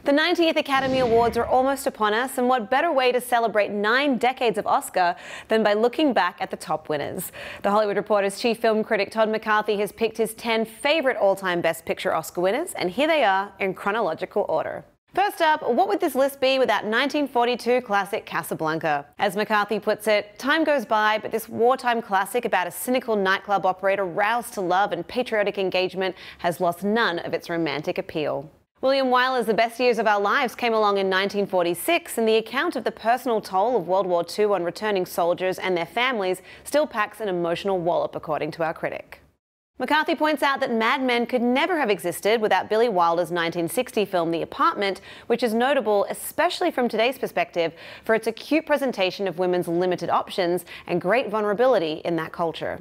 The 90th Academy Awards are almost upon us, and what better way to celebrate 9 decades of Oscar than by looking back at the top winners. The Hollywood Reporter's chief film critic Todd McCarthy has picked his 10 favourite all-time Best Picture Oscar winners, and here they are in chronological order. First up, what would this list be without 1942 classic Casablanca? As McCarthy puts it, time goes by, but this wartime classic about a cynical nightclub operator roused to love and patriotic engagement has lost none of its romantic appeal. William Wyler's The Best Years of Our Lives came along in 1946, and the account of the personal toll of World War II on returning soldiers and their families still packs an emotional wallop, according to our critic. McCarthy points out that Mad Men could never have existed without Billy Wilder's 1960 film The Apartment, which is notable, especially from today's perspective, for its acute presentation of women's limited options and great vulnerability in that culture.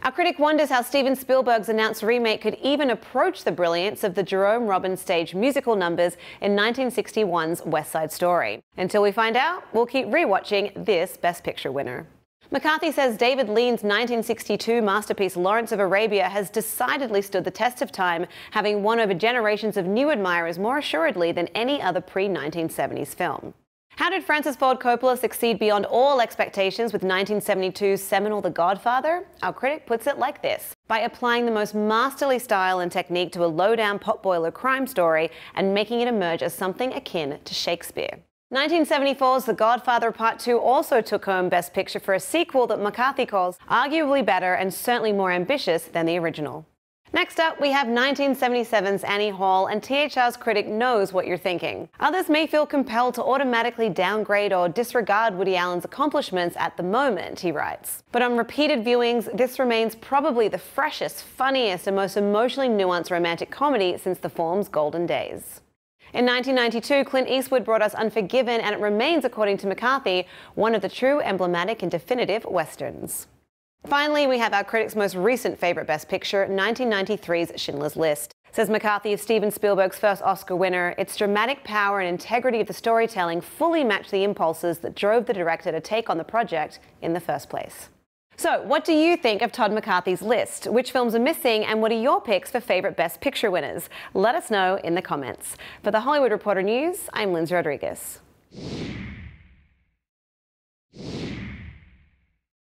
Our critic wonders how Steven Spielberg's announced remake could even approach the brilliance of the Jerome Robbins stage musical numbers in 1961's West Side Story. Until we find out, we'll keep rewatching this Best Picture winner. McCarthy says David Lean's 1962 masterpiece Lawrence of Arabia has decidedly stood the test of time, having won over generations of new admirers more assuredly than any other pre-1970s film. How did Francis Ford Coppola succeed beyond all expectations with 1972's seminal The Godfather? Our critic puts it like this: by applying the most masterly style and technique to a low-down potboiler crime story and making it emerge as something akin to Shakespeare. 1974's The Godfather Part 2 also took home Best Picture for a sequel that McCarthy calls arguably better and certainly more ambitious than the original. Next up, we have 1977's Annie Hall, and THR's critic knows what you're thinking. Others may feel compelled to automatically downgrade or disregard Woody Allen's accomplishments at the moment, he writes. But on repeated viewings, this remains probably the freshest, funniest, and most emotionally nuanced romantic comedy since the form's golden days. In 1992, Clint Eastwood brought us Unforgiven, and it remains, according to McCarthy, one of the true emblematic and definitive westerns. Finally, we have our critic's most recent favourite Best Picture, 1993's Schindler's List. Says McCarthy of Steven Spielberg's first Oscar winner, its dramatic power and integrity of the storytelling fully match the impulses that drove the director to take on the project in the first place. So, what do you think of Todd McCarthy's list? Which films are missing, and what are your picks for favourite Best Picture winners? Let us know in the comments. For the Hollywood Reporter News, I'm Lindsay Rodriguez.